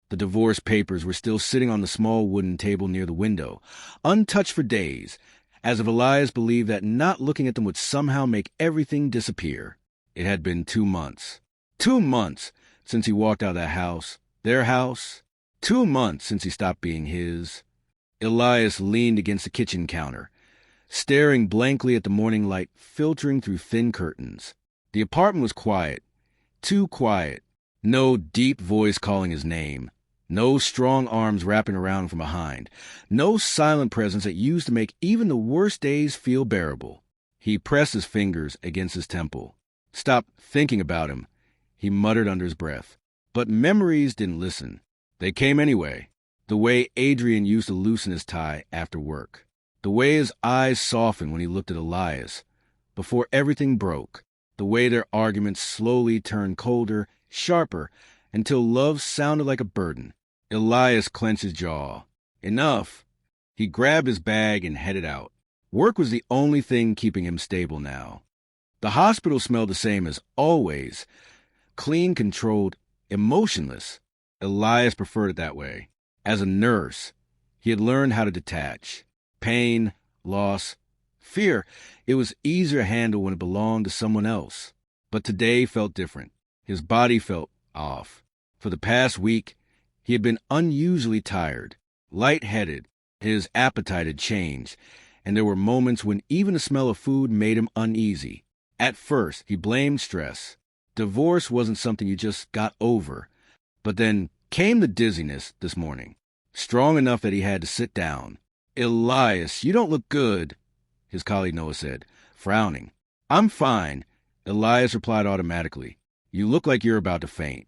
The divorce papers were still sitting on the small wooden table near the window, untouched for days, as if Elias believed that not looking at them would somehow make everything disappear. It had been 2 months. 2 months since he walked out of that house, their house. 2 months since he stopped being his. Elias leaned against the kitchen counter, staring blankly at the morning light filtering through thin curtains. The apartment was quiet, too quiet. No deep voice calling his name. No strong arms wrapping around from behind. No silent presence that used to make even the worst days feel bearable. He pressed his fingers against his temple. Stop thinking about him, he muttered under his breath. But memories didn't listen. They came anyway. The way Adrian used to loosen his tie after work. The way his eyes softened when he looked at Elias. Before everything broke. The way their arguments slowly turned colder, sharper, until love sounded like a burden. Elias clenched his jaw. Enough. He grabbed his bag and headed out. Work was the only thing keeping him stable now. The hospital smelled the same as always. Clean, controlled, emotionless. Elias preferred it that way. As a nurse, he had learned how to detach. Pain, loss, fear. It was easier to handle when it belonged to someone else. But today felt different. His body felt off. For the past week, he had been unusually tired, lightheaded. His appetite had changed, and there were moments when even the smell of food made him uneasy. At first, he blamed stress. Divorce wasn't something you just got over. But then came the dizziness this morning, strong enough that he had to sit down. "Elias, you don't look good," his colleague Noah said, frowning. "I'm fine," Elias replied automatically. "You look like you're about to faint."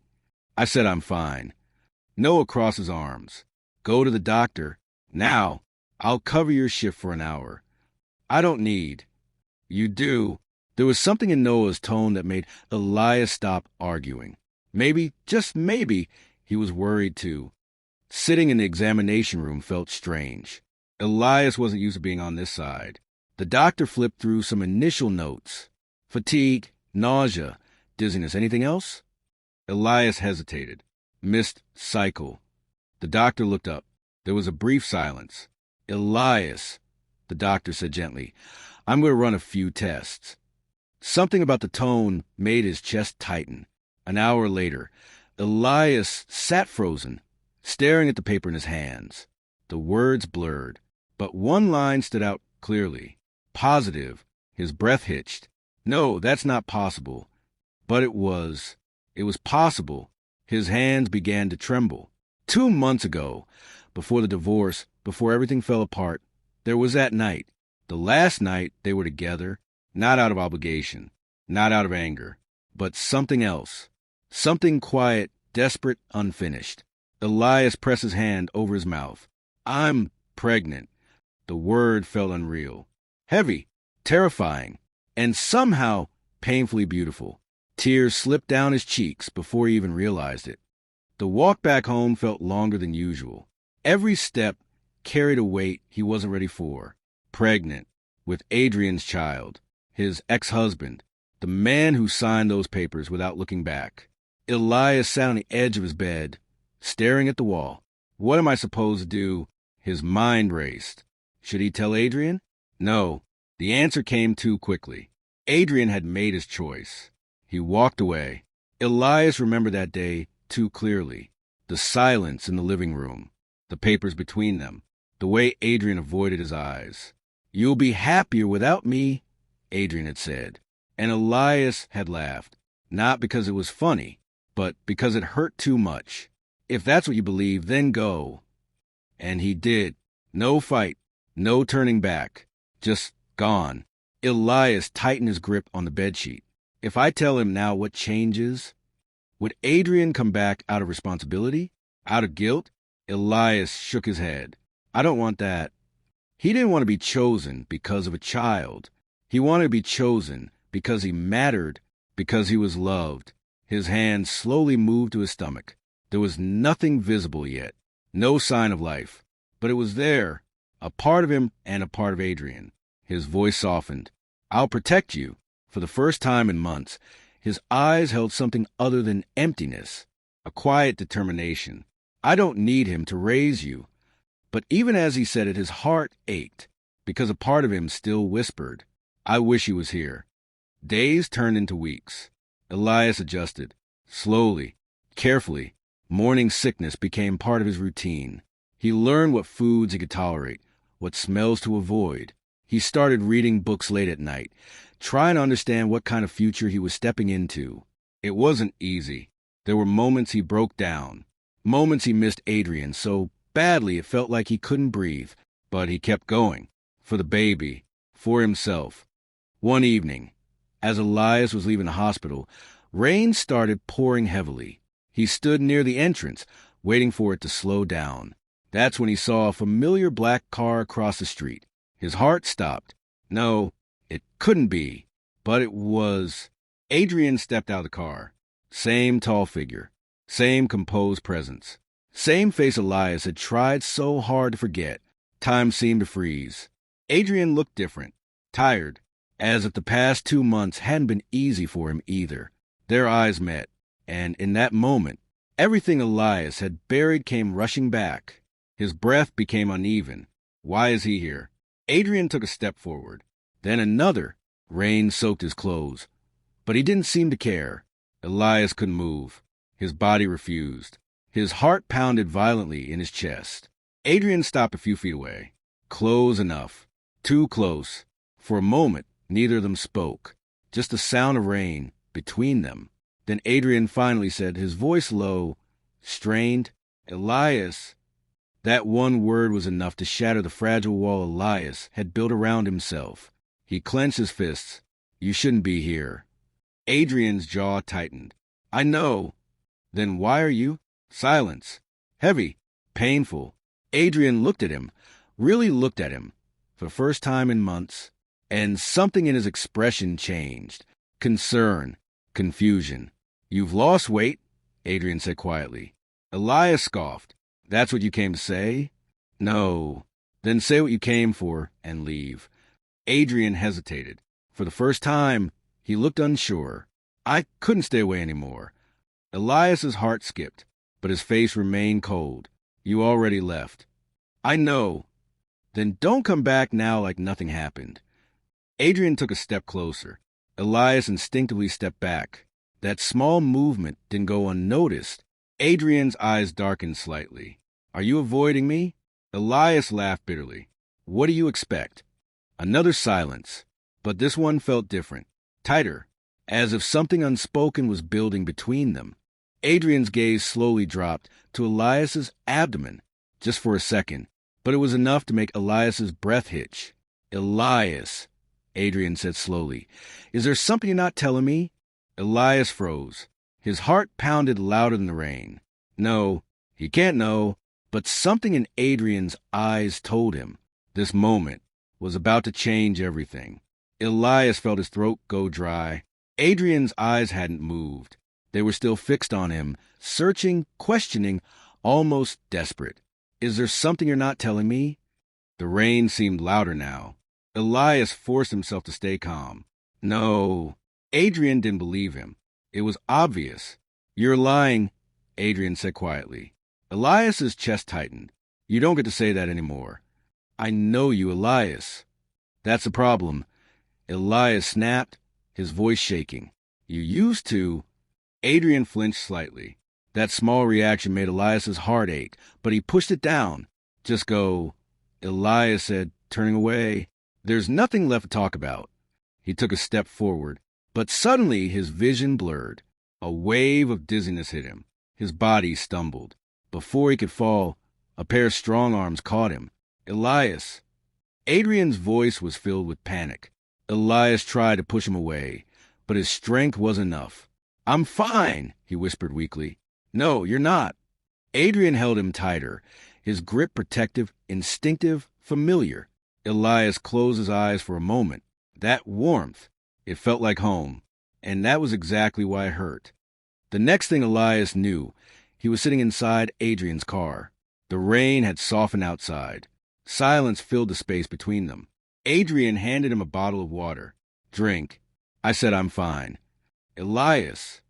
I said I'm fine. Noah crossed his arms. "Go to the doctor. Now. I'll cover your shift for an hour." "I don't need." "You do." There was something in Noah's tone that made Elias stop arguing. Maybe, just maybe, he was worried too. Sitting in the examination room felt strange. Elias wasn't used to being on this side. The doctor flipped through some initial notes. Fatigue, nausea, dizziness. Anything else? Elias hesitated. Missed cycle. The doctor looked up. There was a brief silence. "Elias," the doctor said gently, "I'm going to run a few tests." Something about the tone made his chest tighten. An hour later, Elias sat frozen, staring at the paper in his hands. The words blurred, but one line stood out clearly. Positive. His breath hitched. No, that's not possible. But it was. It was possible. His hands began to tremble. 2 months ago, before the divorce, before everything fell apart, there was that night. The last night they were together, not out of obligation, not out of anger, but something else. Something quiet, desperate, unfinished. Elias pressed his hand over his mouth. "I'm pregnant." The word felt unreal. Heavy, terrifying, and somehow painfully beautiful. Tears slipped down his cheeks before he even realized it. The walk back home felt longer than usual. Every step carried a weight he wasn't ready for. Pregnant, with Adrian's child, his ex-husband, the man who signed those papers without looking back. Elias sat on the edge of his bed, staring at the wall. What am I supposed to do? His mind raced. Should he tell Adrian? No. The answer came too quickly. Adrian had made his choice. He walked away. Elias remembered that day too clearly. The silence in the living room, the papers between them, the way Adrian avoided his eyes. "You'll be happier without me," Adrian had said. And Elias had laughed, not because it was funny, but because it hurt too much. If that's what you believe, then go. And he did. No fight, no turning back, just gone. Elias tightened his grip on the bedsheet. If I tell him now what changes, would Adrian come back out of responsibility? Out of guilt? Elias shook his head. I don't want that. He didn't want to be chosen because of a child. He wanted to be chosen because he mattered, because he was loved. His hand slowly moved to his stomach. There was nothing visible yet, no sign of life. But it was there, a part of him and a part of Adrian. His voice softened. "I'll protect you." For the first time in months, his eyes held something other than emptiness, a quiet determination. I don't need him to raise you. But even as he said it, his heart ached, because a part of him still whispered, I wish he was here. Days turned into weeks. Elias adjusted. Slowly, carefully, morning sickness became part of his routine. He learned what foods he could tolerate, what smells to avoid. He started reading books late at night, trying to understand what kind of future he was stepping into. It wasn't easy. There were moments he broke down, moments he missed Adrian so badly it felt like he couldn't breathe, but he kept going. For the baby, for himself. One evening, as Elias was leaving the hospital, rain started pouring heavily. He stood near the entrance, waiting for it to slow down. That's when he saw a familiar black car across the street. His heart stopped. No, it couldn't be. But it was. Adrian stepped out of the car. Same tall figure. Same composed presence. Same face Elias had tried so hard to forget. Time seemed to freeze. Adrian looked different. Tired. As if the past 2 months hadn't been easy for him either. Their eyes met. And in that moment, everything Elias had buried came rushing back. His breath became uneven. Why is he here? Adrian took a step forward. Then another. Rain soaked his clothes. But he didn't seem to care. Elias couldn't move. His body refused. His heart pounded violently in his chest. Adrian stopped a few feet away. Close enough. Too close. For a moment, neither of them spoke. Just the sound of rain between them. Then Adrian finally said, his voice low, strained, Elias. That one word was enough to shatter the fragile wall Elias had built around himself. He clenched his fists. You shouldn't be here. Adrian's jaw tightened. I know. Then why are you? Silence. Heavy. Painful. Adrian looked at him. Really looked at him. For the first time in months. And something in his expression changed. Concern. Confusion. You've lost weight, Adrian said quietly. Elias scoffed. That's what you came to say? No. Then say what you came for and leave. Adrian hesitated. For the first time, he looked unsure. I couldn't stay away anymore. Elias's heart skipped, but his face remained cold. You already left. I know. Then don't come back now like nothing happened. Adrian took a step closer. Elias instinctively stepped back. That small movement didn't go unnoticed. Adrian's eyes darkened slightly. Are you avoiding me? Elias laughed bitterly. What do you expect? Another silence, but this one felt different, tighter, as if something unspoken was building between them. Adrian's gaze slowly dropped to Elias's abdomen, just for a second, but it was enough to make Elias's breath hitch. Elias, Adrian said slowly, is there something you're not telling me? Elias froze. His heart pounded louder than the rain. No, he can't know, but something in Adrian's eyes told him this moment was about to change everything. Elias felt his throat go dry. Adrian's eyes hadn't moved. They were still fixed on him, searching, questioning, almost desperate. Is there something you're not telling me? The rain seemed louder now. Elias forced himself to stay calm. No. Adrian didn't believe him. It was obvious. You're lying, Adrian said quietly. Elias's chest tightened. You don't get to say that anymore. I know you, Elias. That's the problem. Elias snapped, his voice shaking. You used to. Adrian flinched slightly. That small reaction made Elias's heart ache, but he pushed it down. Just go. Elias said, turning away. There's nothing left to talk about. He took a step forward, but suddenly his vision blurred. A wave of dizziness hit him. His body stumbled. Before he could fall, a pair of strong arms caught him. Elias. Adrian's voice was filled with panic. Elias tried to push him away, but his strength wasn't enough. I'm fine, he whispered weakly. No, you're not. Adrian held him tighter, his grip protective, instinctive, familiar. Elias closed his eyes for a moment. That warmth, it felt like home, and that was exactly why it hurt. The next thing Elias knew, he was sitting inside Adrian's car. The rain had softened outside. Silence filled the space between them. Adrian handed him a bottle of water. Drink. I said I'm fine. Elias.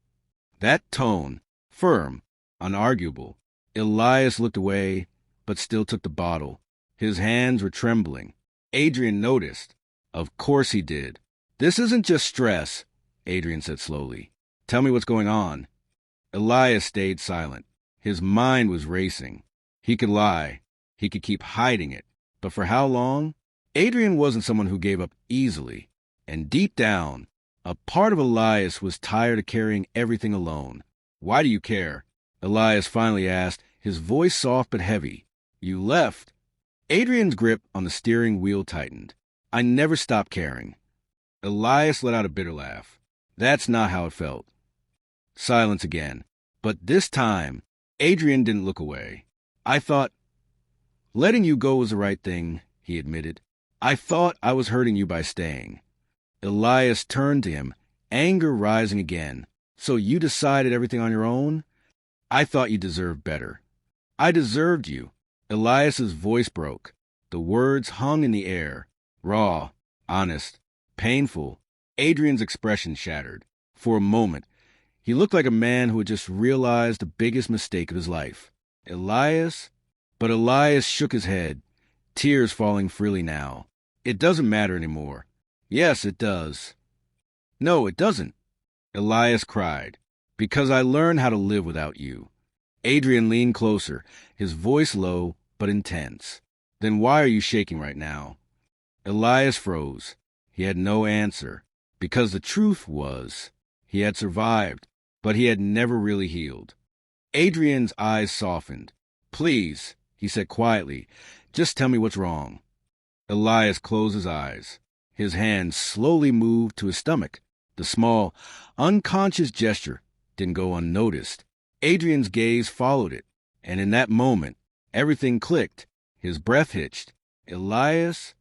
That tone, firm, unarguable. Elias looked away, but still took the bottle. His hands were trembling. Adrian noticed. Of course he did. This isn't just stress, Adrian said slowly. Tell me what's going on. Elias stayed silent. His mind was racing. He could lie. He could keep hiding it. But for how long? Adrian wasn't someone who gave up easily. And deep down, a part of Elias was tired of carrying everything alone. Why do you care? Elias finally asked, his voice soft but heavy. You left. Adrian's grip on the steering wheel tightened. I never stopped caring. Elias let out a bitter laugh. That's not how it felt. Silence again. But this time, Adrian didn't look away. I thought, letting you go was the right thing, he admitted. I thought I was hurting you by staying. Elias turned to him, anger rising again. So you decided everything on your own? I thought you deserved better. I deserved you. Elias's voice broke. The words hung in the air. Raw, honest, painful. Adrian's expression shattered. For a moment, he looked like a man who had just realized the biggest mistake of his life. Elias? But Elias shook his head, tears falling freely now. It doesn't matter anymore. Yes, it does. No, it doesn't. Elias cried. Because I learned how to live without you. Adrian leaned closer, his voice low but intense. Then why are you shaking right now? Elias froze. He had no answer. Because the truth was, he had survived, but he had never really healed. Adrian's eyes softened. Please, he said quietly, just tell me what's wrong. Elias closed his eyes. His hand slowly moved to his stomach. The small, unconscious gesture didn't go unnoticed. Adrian's gaze followed it, and in that moment, everything clicked. His breath hitched. Elias?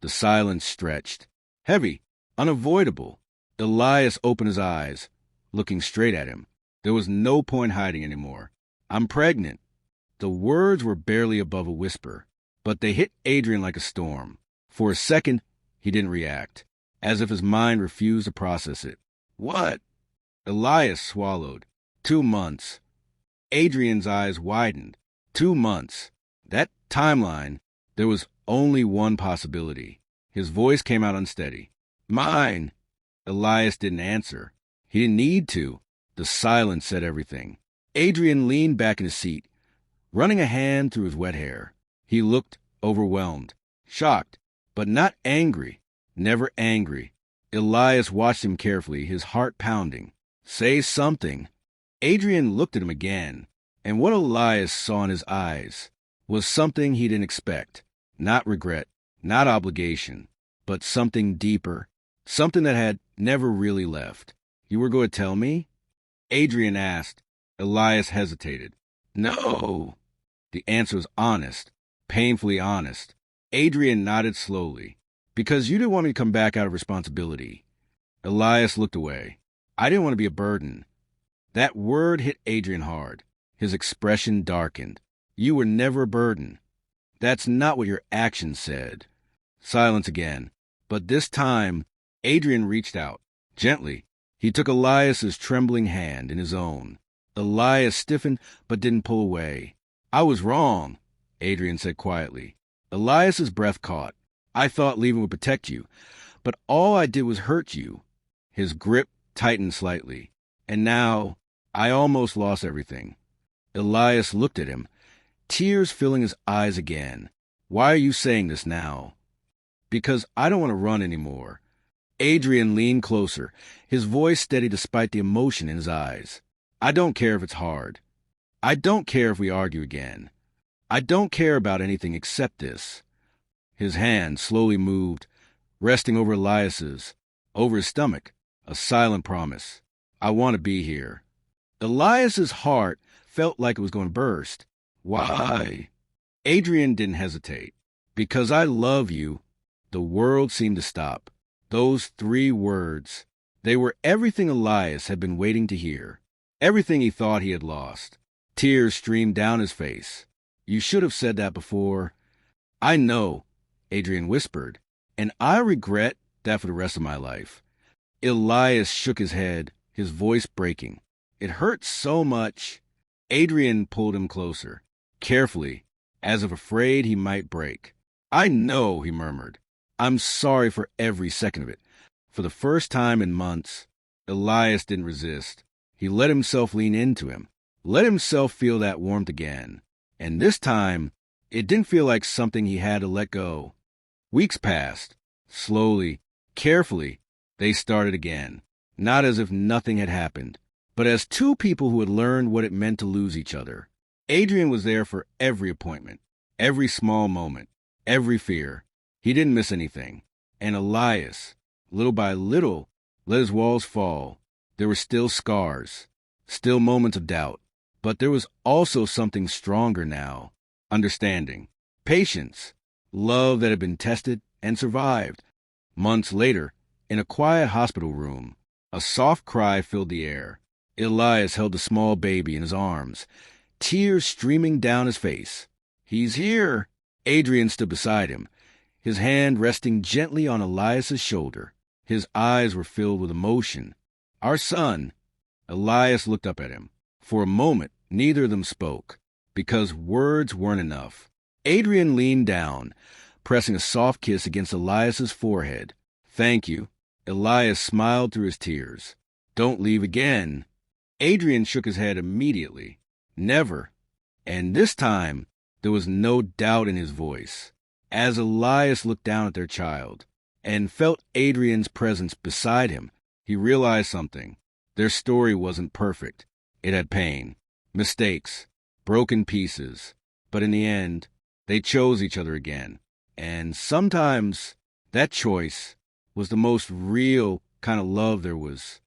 The silence stretched. Heavy, unavoidable. Elias opened his eyes, looking straight at him. There was no point hiding anymore. I'm pregnant. The words were barely above a whisper, but they hit Adrian like a storm. For a second, he didn't react, as if his mind refused to process it. What? Elias swallowed. 2 months. Adrian's eyes widened. 2 months. That timeline, there was only one possibility. His voice came out unsteady. Mine. Elias didn't answer. He didn't need to. The silence said everything. Adrian leaned back in his seat, running a hand through his wet hair. He looked overwhelmed, shocked, but not angry. Never angry. Elias watched him carefully, his heart pounding. Say something. Adrian looked at him again, and what Elias saw in his eyes was something he didn't expect. Not regret, not obligation, but something deeper, something that had never really left. You were going to tell me? Adrian asked. Elias hesitated. No. The answer was honest, painfully honest. Adrian nodded slowly. Because you didn't want me to come back out of responsibility. Elias looked away. I didn't want to be a burden. That word hit Adrian hard. His expression darkened. You were never a burden. That's not what your actions said. Silence again. But this time, Adrian reached out. Gently. He took Elias's trembling hand in his own. Elias stiffened but didn't pull away. I was wrong, Adrian said quietly. Elias's breath caught. I thought leaving would protect you, but all I did was hurt you. His grip tightened slightly. And now, I almost lost everything. Elias looked at him, tears filling his eyes again. Why are you saying this now? Because I don't want to run anymore. Adrian leaned closer, his voice steady despite the emotion in his eyes. I don't care if it's hard. I don't care if we argue again. I don't care about anything except this. His hand slowly moved, resting over Elias's, over his stomach, a silent promise. I want to be here. Elias's heart felt like it was going to burst. Why? Adrian didn't hesitate. Because I love you. The world seemed to stop. Those 3 words, they were everything Elias had been waiting to hear. Everything he thought he had lost. Tears streamed down his face. You should have said that before. I know, Adrian whispered, and I regret that for the rest of my life. Elias shook his head, his voice breaking. It hurt so much. Adrian pulled him closer, carefully, as if afraid he might break. "I know," he murmured. "I'm sorry for every second of it." For the first time in months, Elias didn't resist. He let himself lean into him, let himself feel that warmth again. And this time, it didn't feel like something he had to let go. Weeks passed. Slowly, carefully, they started again, not as if nothing had happened, but as two people who had learned what it meant to lose each other. Adrian was there for every appointment, every small moment, every fear. He didn't miss anything. And Elias, little by little, let his walls fall. There were still scars, still moments of doubt, but there was also something stronger now. Understanding, patience, love that had been tested and survived. Months later, in a quiet hospital room, a soft cry filled the air. Elias held a small baby in his arms, tears streaming down his face. "He's here." Adrian stood beside him, his hand resting gently on Elias's shoulder. His eyes were filled with emotion. "Our son." Elias looked up at him. For a moment, neither of them spoke, because words weren't enough. Adrian leaned down, pressing a soft kiss against Elias's forehead. "Thank you." Elias smiled through his tears. "Don't leave again." Adrian shook his head immediately. "Never." And this time, there was no doubt in his voice. As Elias looked down at their child and felt Adrian's presence beside him, he realized something. Their story wasn't perfect. It had pain, mistakes, broken pieces. But in the end, they chose each other again. And sometimes that choice was the most real kind of love there was.